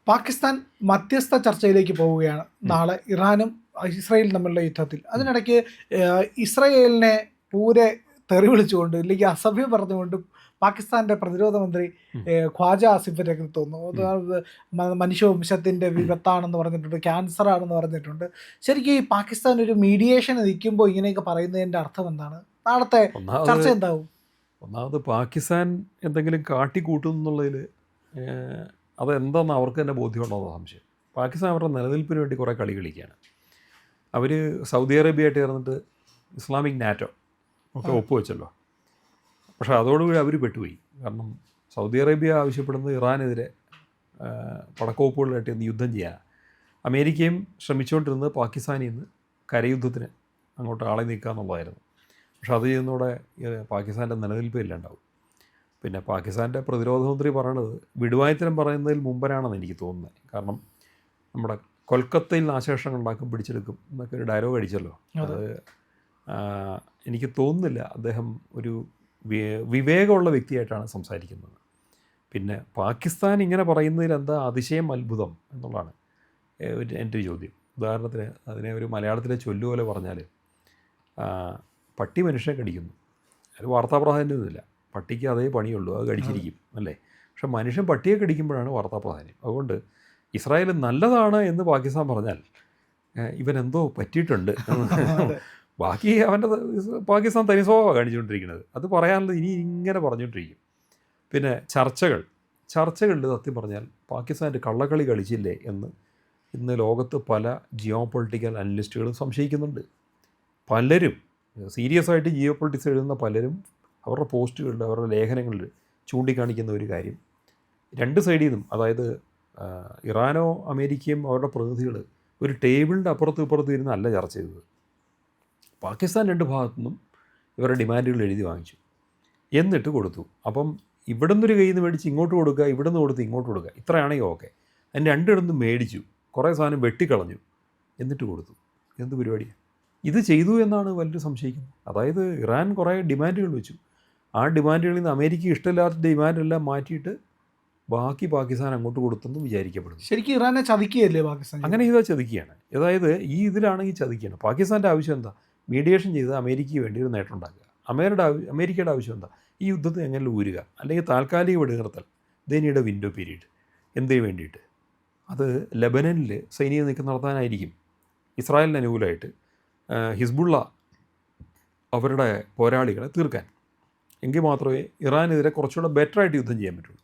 പാകിസ്ഥാൻ മധ്യസ്ഥ ചർച്ചയിലേക്ക് പോവുകയാണ് നാളെ ഇറാനും ഇസ്രായേലും തമ്മിലുള്ള യുദ്ധത്തിൽ. അതിനിടയ്ക്ക് ഇസ്രായേലിനെ പൂരെ തെറി വിളിച്ചുകൊണ്ട് ഇല്ലെങ്കിൽ അസഭ്യം പറഞ്ഞുകൊണ്ട് പാകിസ്ഥാൻ്റെ പ്രതിരോധ മന്ത്രി ഖ്വാജ ആസിഫ് രംഗത്ത് വന്നു. അത് മനുഷ്യവംശത്തിൻ്റെ വിപത്താണെന്ന് പറഞ്ഞിട്ടുണ്ട്, ക്യാൻസർ ആണെന്ന് പറഞ്ഞിട്ടുണ്ട്. ശരിക്കും ഈ പാകിസ്ഥാൻ ഒരു മീഡിയേഷൻ നിൽക്കുമ്പോൾ ഇങ്ങനെയൊക്കെ പറയുന്നതിൻ്റെ അർത്ഥം എന്താണ്? നാളത്തെ ചർച്ച എന്താവും? ഒന്നാമത് പാകിസ്ഥാൻ എന്തെങ്കിലും കാട്ടിക്കൂട്ടും എന്നുള്ളതിൽ അതെന്താണെന്ന് അവർക്ക് തന്നെ ബോധ്യമുണ്ടെന്ന സംശയം. പാകിസ്ഥാൻ അവരുടെ നിലനിൽപ്പിന് വേണ്ടി കുറേ കളി കളിക്കുകയാണ്. അവർ സൗദി അറേബ്യയായിട്ട് ചേർന്നിട്ട് ഇസ്ലാമിക് നാറ്റോ ഒക്കെ ഒപ്പുവെച്ചല്ലോ. പക്ഷേ അതോടുകൂടി അവർ പെട്ടുപോയി. കാരണം സൗദി അറേബ്യ ആവശ്യപ്പെടുന്നത് ഇറാനെതിരെ പടക്കോപ്പുകളിലായിട്ട് യുദ്ധം ചെയ്യാൻ. അമേരിക്കയും ശ്രമിച്ചുകൊണ്ടിരുന്നത് പാകിസ്ഥാനിൽ നിന്ന് കരയുദ്ധത്തിന് അങ്ങോട്ട് ആളെ നീക്കുക എന്നുള്ളതായിരുന്നു. പക്ഷെ അത് ചെയ്യുന്നതോടെ പാകിസ്ഥാൻ്റെ നിലനിൽപ്പ് ഇല്ലാണ്ടാവും. പിന്നെ പാകിസ്ഥാൻ്റെ പ്രതിരോധ മന്ത്രി പറയണത് വിടുവായത്തരം പറയുന്നതിൽ മുമ്പനാണെന്ന് എനിക്ക് തോന്നുന്നത്. കാരണം നമ്മുടെ കൊൽക്കത്തയിൽ നാശനഷ്ടങ്ങൾ ഉണ്ടാക്കും, പിടിച്ചെടുക്കും എന്നൊക്കെ ഒരു ഡയലോഗ് അടിച്ചല്ലോ. അത് എനിക്ക് തോന്നുന്നില്ല അദ്ദേഹം ഒരു വിവേകമുള്ള വ്യക്തിയായിട്ടാണ് സംസാരിക്കുന്നത്. പിന്നെ പാകിസ്ഥാൻ ഇങ്ങനെ പറയുന്നതിൽ എന്താ അതിശയം, അത്ഭുതം എന്നുള്ളതാണ് എൻ്റെ ഒരു ചോദ്യം. ഉദാഹരണത്തിന് അതിനെ ഒരു മലയാളത്തിലെ ചൊല്ലുപോലെ പറഞ്ഞാൽ പട്ടി മനുഷ്യനെ കടിക്കുന്നു, അത് വാർത്താ പ്രാധാന്യമൊന്നുമില്ല. പട്ടിക്ക് അതേ പണിയുള്ളൂ, അത് കടിച്ചിരിക്കും അല്ലേ. പക്ഷെ മനുഷ്യൻ പട്ടിയെ കടിക്കുമ്പോഴാണ് വാർത്താ പ്രാധാന്യം. അതുകൊണ്ട് ഇസ്രായേൽ നല്ലതാണ് എന്ന് പാകിസ്ഥാൻ പറഞ്ഞാൽ ഇവനെന്തോ പറ്റിയിട്ടുണ്ട്. ബാക്കി അവൻ്റെ പാകിസ്ഥാൻ തനി സ്വഭാവമാണ് കാണിച്ചുകൊണ്ടിരിക്കുന്നത്. അത് പറയാനുള്ളത് ഇനി ഇങ്ങനെ പറഞ്ഞുകൊണ്ടിരിക്കും. പിന്നെ ചർച്ചകളിൽ സത്യം പറഞ്ഞാൽ പാകിസ്ഥാൻ്റെ കള്ളക്കളി കളിച്ചില്ലേ എന്ന് ഇന്ന് ലോകത്ത് പല ജിയോ പൊളിറ്റിക്കൽ അനലിസ്റ്റുകളും സംശയിക്കുന്നുണ്ട്. പലരും സീരിയസ് ആയിട്ട് ജിയോ പൊളിറ്റിക്സ് എഴുതുന്ന പലരും അവരുടെ പോസ്റ്റുകളിൽ, അവരുടെ ലേഖനങ്ങളിൽ ചൂണ്ടിക്കാണിക്കുന്ന ഒരു കാര്യം, രണ്ട് സൈഡിൽ നിന്നും, അതായത് ഇറാനോ അമേരിക്കയും അവരുടെ പ്രതിനിധികൾ ഒരു ടേബിളിൻ്റെ അപ്പുറത്തും ഇപ്പുറത്തും ഇരുന്നല്ല ചർച്ച ചെയ്തത്. പാകിസ്ഥാൻ രണ്ട് ഭാഗത്തു നിന്നും ഇവരുടെ ഡിമാൻഡുകൾ എഴുതി വാങ്ങിച്ചു, എന്നിട്ട് കൊടുത്തു. അപ്പം ഇവിടെ നിന്നൊരു കയ്യിൽ നിന്ന് മേടിച്ച് ഇങ്ങോട്ട് കൊടുക്കുക, ഇവിടെ നിന്ന് കൊടുത്ത് ഇങ്ങോട്ട് കൊടുക്കുക, ഇത്രയാണെങ്കിൽ ഓക്കെ. അതിന് രണ്ടിടത്തും മേടിച്ചു, കുറേ സാധനം വെട്ടിക്കളഞ്ഞു, എന്നിട്ട് കൊടുത്തു. എന്ത് പരിപാടിയാണ് ഇത് ചെയ്തു എന്നാണ് വലിയ സംശയിക്കുന്നത്. അതായത് ഇറാൻ കുറേ ഡിമാൻഡുകൾ വെച്ചു, ആ ഡിമാൻഡുകളിൽ നിന്ന് അമേരിക്ക ഇഷ്ടമില്ലാത്ത ഡിമാൻഡെല്ലാം മാറ്റിയിട്ട് ബാക്കി പാകിസ്ഥാൻ അങ്ങോട്ട് കൊടുത്തെന്ന് വിചാരിക്കപ്പെടുന്നു. ശരിക്കും ഇറാനെ ചതിക്കുകയല്ലേ പാകിസ്ഥാൻ? അങ്ങനെ ചെയ്താൽ ചതിക്കുകയാണ്. അതായത് ഈ ഇതിലാണെങ്കിൽ ചതിക്കുകയാണ്. പാകിസ്ഥാൻ്റെ ആവശ്യം എന്താ? മീഡിയേഷൻ ചെയ്ത് അമേരിക്കയ്ക്ക് വേണ്ടി ഒരു നേട്ടം ഉണ്ടാക്കുക. അമേരിക്കയുടെ ആവശ്യം എന്താ? ഈ യുദ്ധത്തെ എങ്ങനെ ഊരുക, അല്ലെങ്കിൽ താൽക്കാലിക വെടിനിർത്തൽ, ദൈനിയുടെ വിൻഡോ പീരീഡ്. എന്തിനു വേണ്ടിയിട്ട്? അത് ലെബനനിൽ സൈനിക നീക്കം നടത്താനായിരിക്കും. ഇസ്രായേലിന് അനുകൂലമായിട്ട് ഹിസ്ബുള്ള അവരുടെ പോരാളികളെ തീർക്കാൻ. എങ്കിൽ മാത്രമേ ഇറാനെതിരെ കുറച്ചുകൂടെ ബെറ്ററായിട്ട് യുദ്ധം ചെയ്യാൻ പറ്റുള്ളൂ.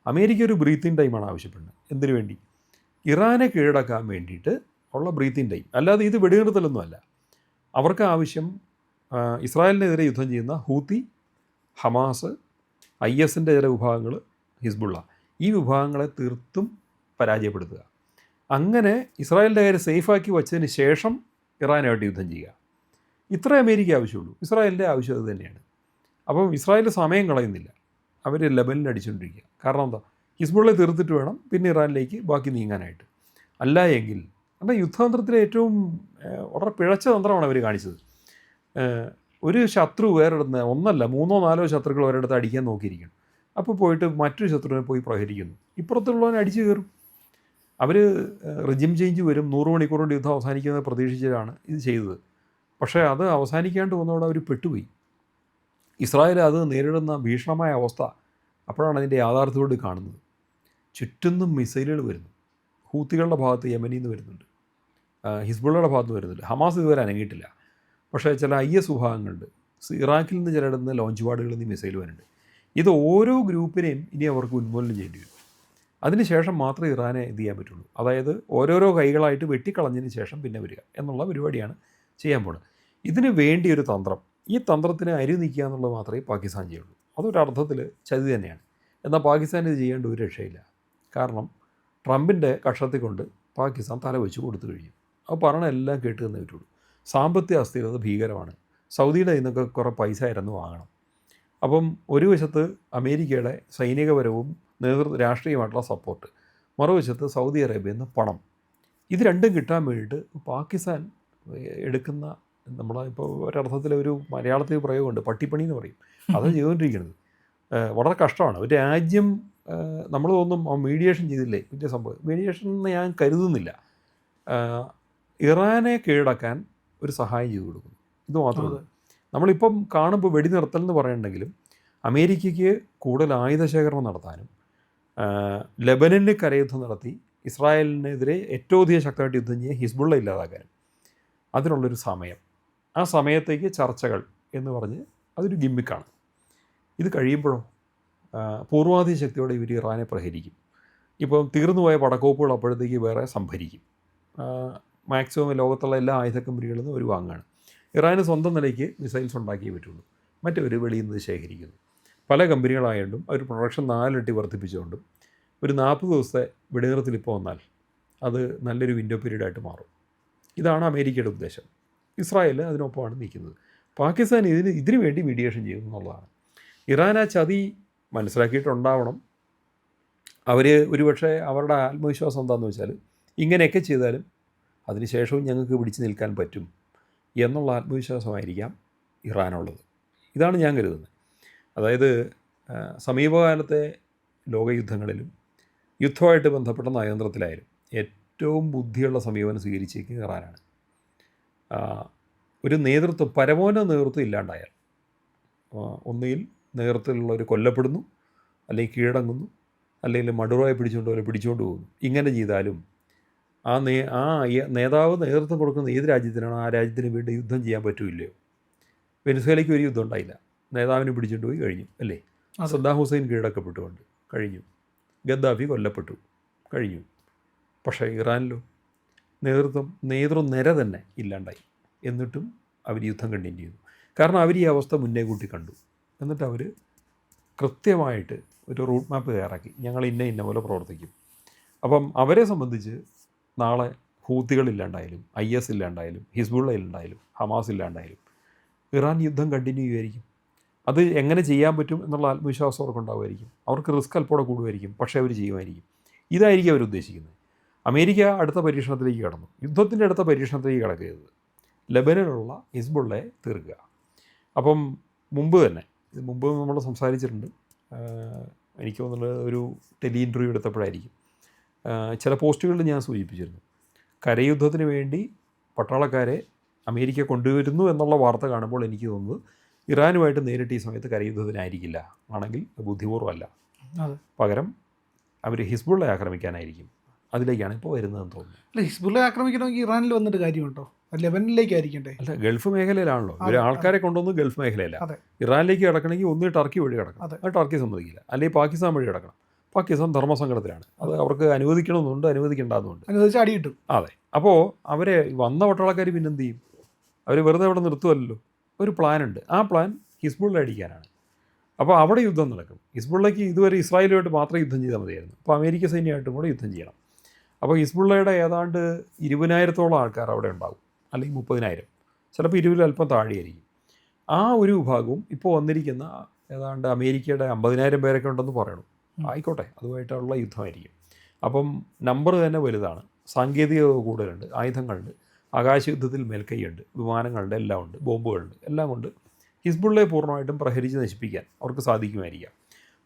അമേരിക്ക ഒരു ബ്രീത്തിങ് ടൈമാണ് ആവശ്യപ്പെടുന്നത്. എന്തിനു വേണ്ടി? ഇറാനെ കീഴടക്കാൻ വേണ്ടിയിട്ട് ഉള്ള ബ്രീത്തിങ് ടൈം, അല്ലാതെ ഇത് വെടിനിർത്തലൊന്നുമല്ല. അവർക്ക് ആവശ്യം ഇസ്രായേലിനെതിരെ യുദ്ധം ചെയ്യുന്ന ഹൂത്തി, ഹമാസ്, IS-ൻ്റെ ചില വിഭാഗങ്ങൾ, ഹിസ്ബുള്ള, ഈ വിഭാഗങ്ങളെ തീർത്തും പരാജയപ്പെടുത്തുക. അങ്ങനെ ഇസ്രായേലിൻ്റെ കാര്യം സേഫാക്കി വച്ചതിന് ശേഷം ഇറാനായിട്ട് യുദ്ധം ചെയ്യുക. ഇത്രേ അമേരിക്ക ആവശ്യമുള്ളൂ. ഇസ്രായേലിൻ്റെ ആവശ്യം അത് തന്നെയാണ്. അപ്പം ഇസ്രായേൽ സമയം കളയുന്നില്ല, അവർ ലെബനിൽ അടിച്ചുകൊണ്ടിരിക്കുക. കാരണം എന്താ? ഹിസ്ബുള്ളയെ തീർത്തിട്ട് വേണം പിന്നെ ഇറാനിലേക്ക് ബാക്കി നീങ്ങാനായിട്ട്. അല്ല എങ്കിൽ കാരണം യുദ്ധതന്ത്രത്തിലെ ഏറ്റവും വളരെ പിഴച്ച തന്ത്രമാണ് അവർ കാണിച്ചത്. ഒരു ശത്രു വേറെടുത്ത് ഒന്നല്ല 3-4 ശത്രുക്കൾ ഒരിടത്ത് അടിക്കാൻ നോക്കിയിരിക്കണം. അപ്പോൾ പോയിട്ട് മറ്റൊരു ശത്രുവിനെ പോയി പ്രഹരിക്കുന്നു, ഇപ്പുറത്തുള്ളവനെ അടിച്ചു കയറും. അവർ റെജിം ചേഞ്ച് വരും, 100 മണിക്കൂർ കൊണ്ട് യുദ്ധം അവസാനിക്കുന്നത് പ്രതീക്ഷിച്ചിട്ടാണ് ഇത് ചെയ്തത്. പക്ഷേ അത് അവസാനിക്കാണ്ട് വന്നതോടെ അവർ പെട്ടുപോയി. ഇസ്രായേൽ അത് നേരിടുന്ന ഭീഷണമായ അവസ്ഥ അപ്പോഴാണ് അതിൻ്റെ യാഥാർത്ഥ്യത്തോട് കാണുന്നത്. ചുറ്റുന്നും മിസൈലുകൾ വരുന്നു. ഹൂത്തികളുടെ ഭാഗത്ത് യമനിൽ നിന്ന് വരുന്നുണ്ട്, ഹിസ്ബുള്ളയുടെ ഭാഗത്ത് വരുന്നുണ്ട്. ഹമാസ് ഇതുവരെ അനങ്ങിയിട്ടില്ല. പക്ഷേ ചില IS വിഭാഗങ്ങളുണ്ട്. ഇറാഖിൽ നിന്ന് ചിലയിടത്ത് നിന്ന് ലോഞ്ച് പാഡുകളിൽ നിന്ന് മിസൈൽ വരുന്നുണ്ട്. ഇത് ഓരോ ഗ്രൂപ്പിനെയും ഇനി അവർക്ക് ഉന്മൂലനം ചെയ്യേണ്ടി വരും. അതിനുശേഷം മാത്രമേ ഇറാനെ ഇത് ചെയ്യാൻ പറ്റുള്ളൂ. അതായത് ഓരോരോ കൈകളായിട്ട് വെട്ടിക്കളഞ്ഞതിന് ശേഷം പിന്നെ വരിക എന്നുള്ള പരിപാടിയാണ് ചെയ്യാൻ പോകുന്നത്. ഇതിന് വേണ്ടി ഒരു തന്ത്രം, ഈ തന്ത്രത്തിന് അരി നീക്കുക എന്നുള്ളത് മാത്രമേ പാകിസ്ഥാൻ ചെയ്യുള്ളൂ. അതൊരർത്ഥത്തിൽ ചതി തന്നെയാണ്. എന്നാൽ പാകിസ്ഥാൻ ഇത് ചെയ്യേണ്ട ഒരു രക്ഷയില്ല. കാരണം ട്രംപിൻ്റെ കക്ഷത്തിൽ കൊണ്ട് പാകിസ്ഥാൻ തല വെച്ച് കൊടുത്തു കഴിഞ്ഞു. അപ്പോൾ പറഞ്ഞ എല്ലാം കേട്ട് തന്നെ പറ്റുള്ളൂ. സാമ്പത്തിക അസ്ഥിരത ഭീകരമാണ്. സൗദിയുടെ നിന്നൊക്കെ കുറേ പൈസ ഇരന്ന് വാങ്ങണം. അപ്പം ഒരു വശത്ത് അമേരിക്കയുടെ സൈനികപരവും രാഷ്ട്രീയമായിട്ടുള്ള സപ്പോർട്ട്, മറുവശത്ത് സൗദി അറേബ്യയിൽ നിന്ന് പണം. ഇത് രണ്ടും കിട്ടാൻ വേണ്ടിയിട്ട് പാകിസ്ഥാൻ എടുക്കുന്ന നമ്മളെ ഇപ്പോൾ ഒരർത്ഥത്തിൽ ഒരു മലയാളത്തിൽ പ്രയോഗമുണ്ട്, പട്ടിപ്പണി എന്ന് പറയും. അത് ചെയ്തുകൊണ്ടിരിക്കുന്നത് വളരെ കഷ്ടമാണ്. ഒരു രാജ്യം നമ്മൾ തോന്നും മീഡിയേഷൻ ചെയ്തില്ലേ വലിയ സംഭവം. മീഡിയേഷൻ എന്ന് ഞാൻ കരുതുന്നില്ല. ഇറാനെ കീഴടക്കാൻ ഒരു സഹായം ചെയ്തു കൊടുക്കുന്നു, ഇത് മാത്രമല്ല. നമ്മളിപ്പം കാണുമ്പോൾ വെടിനിർത്തൽ എന്ന് പറയുന്നുണ്ടെങ്കിലും അമേരിക്കയ്ക്ക് കൂടുതൽ ആയുധശേഖരണം നടത്താനും ലെബനനിൽ കരയുദ്ധം നടത്തി ഇസ്രായേലിനെതിരെ ഏറ്റവും അധികം ശക്തമായിട്ട് യുദ്ധം ചെയ്യാൻ ഹിസ്ബുള്ള ഇല്ലാതാക്കാനും അതിനുള്ളൊരു സമയം, ആ സമയത്തേക്ക് ചർച്ചകൾ എന്ന് പറഞ്ഞ് അതൊരു ഗിമ്മിക്കാണ്. ഇത് കഴിയുമ്പോഴോ പൂർവാധിക ശക്തിയോടെ ഇവർ ഇറാനെ പ്രഹരിക്കും. ഇപ്പം തീർന്നുപോയ പടക്കോപ്പുകൾ അപ്പോഴത്തേക്ക് വേറെ സംഭരിക്കും. മാക്സിമം ലോകത്തുള്ള എല്ലാ ആയുധ കമ്പനികളിൽ നിന്നും ഒരു വാങ്ങാണ്. ഇറാന് സ്വന്തം നിലയ്ക്ക് മിസൈൽസ് ഉണ്ടാക്കിയേ പറ്റുള്ളൂ, മറ്റൊരു വെളിയിൽ നിന്ന് ശേഖരിക്കുന്നു. പല കമ്പനികളായതുകൊണ്ടും അവർ പ്രൊഡക്ഷൻ 4 ഇരട്ടി വർദ്ധിപ്പിച്ചുകൊണ്ടും ഒരു 40 ദിവസത്തെ വെടിനിർത്തൽ ഇപ്പോൾ വന്നാൽ അത് നല്ലൊരു വിൻഡോ പീരീഡായിട്ട് മാറും. ഇതാണ് അമേരിക്കയുടെ ഉദ്ദേശം. ഇസ്രായേൽ അതിനൊപ്പമാണ് നിൽക്കുന്നത്. പാകിസ്ഥാൻ ഇതിനു വേണ്ടി മീഡിയേഷൻ ചെയ്യുന്നു എന്നുള്ളതാണ്. ഇറാൻ ആ ചതി മനസ്സിലാക്കിയിട്ടുണ്ടാവണം. അവർ ഒരുപക്ഷെ അവരുടെ ആത്മവിശ്വാസം എന്താണെന്ന് വെച്ചാൽ ഇങ്ങനെയൊക്കെ ചെയ്താലും അതിനുശേഷവും ഞങ്ങൾക്ക് പിടിച്ചു നിൽക്കാൻ പറ്റും എന്നുള്ള ആത്മവിശ്വാസമായിരിക്കാം ഇറാനുള്ളത്. ഇതാണ് ഞാൻ കരുതുന്നത്. അതായത് സമീപകാലത്തെ ലോകയുദ്ധങ്ങളിലും യുദ്ധമായിട്ട് ബന്ധപ്പെട്ട നയതന്ത്രത്തിലായാലും ഏറ്റവും ബുദ്ധിയുള്ള സമീപനം സ്വീകരിച്ചിരിക്കുന്നത് ഇറാനാണ്. ഒരു നേതൃത്വം, പരമോന്നത നേതൃത്വം ഇല്ലാണ്ടായാൽ ഒന്നുകിൽ നേതൃത്വത്തിലുള്ളവർ കൊല്ലപ്പെടുന്നു, അല്ലെങ്കിൽ കീഴടങ്ങുന്നു, അല്ലെങ്കിൽ മടുറായി പിടിച്ചുകൊണ്ട് പോകുന്നു. ഇങ്ങനെ ചെയ്താലും ആ നേതാവ് നേതൃത്വം കൊടുക്കുന്ന ഏത് രാജ്യത്തിനാണ് ആ രാജ്യത്തിന് വേണ്ടി യുദ്ധം ചെയ്യാൻ പറ്റൂല്ലയോ? വെനിസ്വേലയ്ക്ക് ഒരു യുദ്ധം ഉണ്ടായില്ല, നേതാവിനെ പിടിച്ചുകൊണ്ട് പോയി കഴിഞ്ഞു അല്ലേ? സദ്ദാം ഹുസൈൻ കീഴടക്കപ്പെട്ടുകൊണ്ട് കഴിഞ്ഞു, ഗദ്ദാഫി കൊല്ലപ്പെട്ടു കഴിഞ്ഞു. പക്ഷേ ഇറാനിലോ നേതൃനിര തന്നെ ഇല്ലാണ്ടായി. എന്നിട്ടും അവർ യുദ്ധം കണ്ടിന്യൂ ചെയ്തു. കാരണം അവർ ഈ അവസ്ഥ മുന്നേ കൂട്ടി കണ്ടു. എന്നിട്ട് അവർ കൃത്യമായിട്ട് ഒരു റൂട്ട് മാപ്പ് തയ്യാറാക്കി, ഞങ്ങൾ ഇന്ന പോലെ പ്രവർത്തിക്കും. അപ്പം അവരെ സംബന്ധിച്ച് നാളെ ഹൂത്തികളില്ലാണ്ടായാലും IS ഇല്ലാണ്ടായാലും ഹിസ്ബുള്ള ഇല്ലാണ്ടായാലും ഹമാസ് ഇല്ലാണ്ടായാലും ഇറാൻ യുദ്ധം കണ്ടിന്യൂ ചെയ്യുമായിരിക്കും. അത് എങ്ങനെ ചെയ്യാൻ പറ്റും എന്നുള്ള ആത്മവിശ്വാസം അവർക്കുണ്ടാവുമായിരിക്കും. അവർക്ക് റിസ്ക് അല്പോടെ കൂടുമായിരിക്കും, പക്ഷേ അവർ ചെയ്യുമായിരിക്കും. ഇതായിരിക്കും അവരുദ്ദേശിക്കുന്നത്. അമേരിക്ക അടുത്ത പരീക്ഷണത്തിലേക്ക് കടന്നു. യുദ്ധത്തിൻ്റെ അടുത്ത പരീക്ഷണത്തിലേക്ക് കടക്കരുത്, ലെബനനിലുള്ള ഹിസ്ബുള്ളയെ തീർക്കുക. അപ്പം മുമ്പ് നമ്മൾ സംസാരിച്ചിട്ടുണ്ട്. എനിക്ക് തോന്നുന്നത് ഒരു ടെലി ഇൻ്റർവ്യൂ എടുത്തപ്പോഴായിരിക്കും ചില പോസ്റ്റുകളിൽ ഞാൻ സൂചിപ്പിച്ചിരുന്നു. കരയുദ്ധത്തിന് വേണ്ടി പട്ടാളക്കാരെ അമേരിക്ക കൊണ്ടുവരുന്നു എന്നുള്ള വാർത്ത കാണുമ്പോൾ എനിക്ക് തോന്നുന്നത് ഇറാനുമായിട്ട് നേരിട്ട് ഈ സമയത്ത് കരയുദ്ധത്തിനായിരിക്കില്ല, ആണെങ്കിൽ ബുദ്ധിപൂർവ്വമല്ല, പകരം അവർ ഹിസ്ബുള്ളയെ ആക്രമിക്കാനായിരിക്കും. അതിലേക്കാണ് ഇപ്പോൾ വരുന്നതെന്ന് തോന്നുന്നു. അല്ല, ഹിസ്ബുള്ളയെ ആക്രമിക്കണമെങ്കിൽ ഇറാനിൽ വന്നിട്ട് കാര്യമുണ്ടോ? ലെബനിലേക്കായിരിക്കണ്ടേ? അല്ല, ഗൾഫ് മേഖലയിലാണല്ലോ ഇവർ ആൾക്കാരെ കൊണ്ടുവന്ന്. ഗൾഫ് മേഖലയിലാണ്. ഇറാനിലേക്ക് കിടക്കണമെങ്കിൽ ഒന്ന് ടർക്കി വഴി കിടക്കണം, അത് ടർക്കി സമ്മതിക്കില്ല. അല്ലെങ്കിൽ പാകിസ്ഥാൻ വഴി കിടക്കണം. പാകിസ്ഥാൻ ധർമ്മസങ്കടത്തിലാണ്. അത് അവർക്ക് അനുവദിക്കണമെന്നുണ്ട്, അനുവദിക്കേണ്ടെന്നുണ്ട്. അനുവദിച്ചാൽ അടി കിട്ടും. അതെ. അപ്പോൾ അവരെ വന്ന പട്ടാളക്കാർ പിന്നെന്ത് ചെയ്യും? അവർ വെറുതെ അവിടെ നിർത്തുമല്ലോ. ഒരു പ്ലാനുണ്ട്. ആ പ്ലാൻ ഹിസ്ബുള്ള അടിക്കാനാണ്. അപ്പോൾ അവിടെ യുദ്ധം നടക്കും. ഹിസ്ബുള്ളയ്ക്ക് ഇതുവരെ ഇസ്രായേലുമായിട്ട് മാത്രം യുദ്ധം ചെയ്താൽ മതിയായിരുന്നു. അപ്പോൾ അമേരിക്ക സൈന്യമായിട്ടും കൂടെ യുദ്ധം ചെയ്യണം. അപ്പോൾ ഹിസ്ബുള്ളയുടെ ഏതാണ്ട് 20,000-ഓളം ആൾക്കാർ അവിടെ ഉണ്ടാകും, അല്ലെങ്കിൽ 30,000, ചിലപ്പോൾ 20 അല്പം താഴെയായിരിക്കും. ആ ഒരു വിഭാഗവും ഇപ്പോൾ വന്നിരിക്കുന്ന ഏതാണ്ട് അമേരിക്കയുടെ 50,000 പേരൊക്കെ ഉണ്ടെന്ന് പറയണം. ആയിക്കോട്ടെ, അതുമായിട്ടുള്ള യുദ്ധമായിരിക്കും. അപ്പം നമ്പർ തന്നെ വലുതാണ്, സാങ്കേതികത കൂടുതലുണ്ട്, ആയുധങ്ങളുണ്ട്, ആകാശയുദ്ധത്തിൽ മേൽക്കൈയുണ്ട്, വിമാനങ്ങളുടെ എല്ലാം ഉണ്ട്, ബോംബുകളുണ്ട്, എല്ലാം കൊണ്ട് ഹിസ്ബുള്ളയെ പൂർണ്ണമായിട്ടും പ്രഹരിച്ച് നശിപ്പിക്കാൻ അവർക്ക് സാധിക്കുമായിരിക്കാം.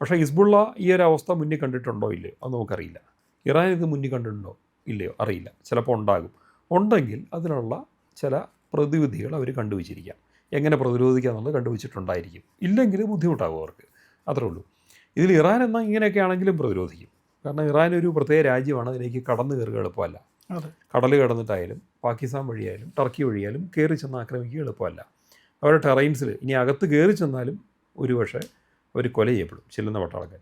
പക്ഷേ ഹിസ്ബുള്ള ഈ ഒരു അവസ്ഥ മുന്നിൽ കണ്ടിട്ടുണ്ടോ ഇല്ലയോ അത് നമുക്കറിയില്ല. ഇറാൻ ഇത് മുന്നിൽ കണ്ടിട്ടുണ്ടോ ഇല്ലയോ അറിയില്ല. ചിലപ്പോൾ ഉണ്ടാകും. ഉണ്ടെങ്കിൽ അതിനുള്ള ചില പ്രതിവിധികൾ അവർ കണ്ടുവച്ചിരിക്കാം. എങ്ങനെ പ്രതിരോധിക്കുക എന്നുള്ളത് കണ്ടുവച്ചിട്ടുണ്ടായിരിക്കും. ഇല്ലെങ്കിൽ ബുദ്ധിമുട്ടാകും അവർക്ക്, അത്രേ ഉള്ളൂ. ഇതിൽ ഇറാൻ എന്നാൽ ഇങ്ങനെയൊക്കെ ആണെങ്കിലും പ്രതിരോധിക്കും. കാരണം ഇറാൻ ഒരു പ്രത്യേക രാജ്യമാണ്, അതിലേക്ക് കടന്നു കയറുക എളുപ്പമല്ല. കടൽ കടന്നിട്ടായാലും പാകിസ്ഥാൻ വഴിയായാലും ടർക്കി വഴിയായാലും കയറി ചെന്ന് ആക്രമിക്കുക എളുപ്പമല്ല. അവരുടെ ടെറൈൻസിൽ ഇനി അകത്ത് കയറി ചെന്നാലും ഒരുപക്ഷെ അവർ കൊല ചെയ്യപ്പെടും ചെല്ലുന്ന പട്ടാളക്കാർ.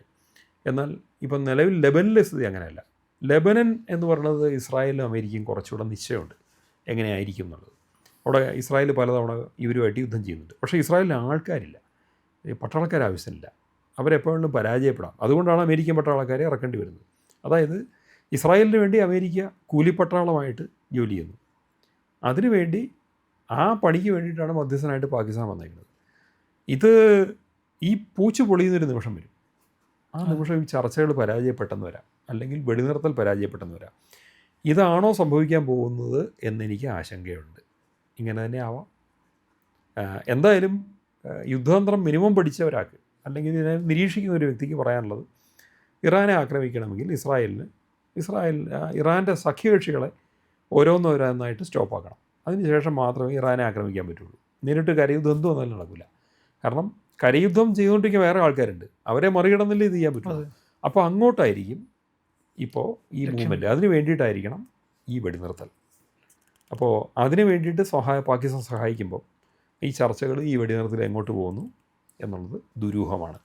എന്നാൽ ഇപ്പം നിലവിൽ ലെബനിലെ സ്ഥിതി അങ്ങനെയല്ല. ലെബനൻ എന്ന് പറയുന്നത് ഇസ്രായേലും അമേരിക്കയും കുറച്ചുകൂടെ നിശ്ചയമുണ്ട് എങ്ങനെയായിരിക്കും എന്നുള്ളത്. അവിടെ ഇസ്രായേൽ പലതവണ ഇവരുമായിട്ട് യുദ്ധം ചെയ്യുന്നുണ്ട്. പക്ഷേ ഇസ്രായേലിന് ആൾക്കാരില്ല, പട്ടാളക്കാർ ആവശ്യമില്ല. അവരെപ്പോഴും പരാജയപ്പെടാം. അതുകൊണ്ടാണ് അമേരിക്കൻ പട്ടാളക്കാരെ ഇറക്കേണ്ടി വരുന്നത്. അതായത് ഇസ്രായേലിന് വേണ്ടി അമേരിക്ക കൂലിപ്പട്ടാളമായിട്ട് ജോലി ചെയ്യുന്നു. അതിനുവേണ്ടി ആ പണിക്ക് വേണ്ടിയിട്ടാണ് മധ്യസ്ഥനായിട്ട് പാകിസ്ഥാൻ വന്നേക്കുന്നത്. ഇത് ഈ പൂച്ച് പൊളിയുന്നൊരു നിമിഷം വരും. ആ നിമിഷം ഈ ചർച്ചകൾ പരാജയപ്പെട്ടെന്ന് വരാം, അല്ലെങ്കിൽ വെടിനിർത്തൽ പരാജയപ്പെട്ടെന്ന് വരാം. ഇതാണോ സംഭവിക്കാൻ പോകുന്നത് എന്നെനിക്ക് ആശങ്കയുണ്ട്. ഇങ്ങനെ തന്നെ ആവാം. എന്തായാലും യുദ്ധതന്ത്രം മിനിമം പഠിച്ച ഒരാൾക്ക്, അല്ലെങ്കിൽ ഇതിനെ നിരീക്ഷിക്കുന്ന ഒരു വ്യക്തിക്ക് പറയാനുള്ളത്, ഇറാനെ ആക്രമിക്കണമെങ്കിൽ ഇറാൻ്റെ സഖ്യകക്ഷികളെ ഓരോന്നോരോന്നായിട്ട് സ്റ്റോപ്പാക്കണം. അതിനുശേഷം മാത്രമേ ഇറാനെ ആക്രമിക്കാൻ പറ്റുള്ളൂ. നേരിട്ട് കരയുദ്ധം ഒന്നും നടക്കില്ല. കാരണം കരയുദ്ധം ചെയ്തുകൊണ്ടിരിക്കുന്ന വേറെ ആൾക്കാരുണ്ട്, അവരെ മറികടന്നല്ലേ ഇത് ചെയ്യാൻ പറ്റുള്ളൂ. അപ്പോൾ അങ്ങോട്ടായിരിക്കും ഇപ്പോൾ ഈ മൂവ്മെൻറ്റ്, അതിന് വേണ്ടിയിട്ടായിരിക്കണം ഈ വെടിനിർത്തൽ. അപ്പോൾ അതിന് വേണ്ടിയിട്ട് പാകിസ്ഥാൻ സഹായിക്കുമ്പോൾ ഈ ചർച്ചകൾ, ഈ വെടിനിർത്തൽ എങ്ങോട്ട് പോകുന്നു എന്നുള്ളത് ദുരൂഹമാണ്.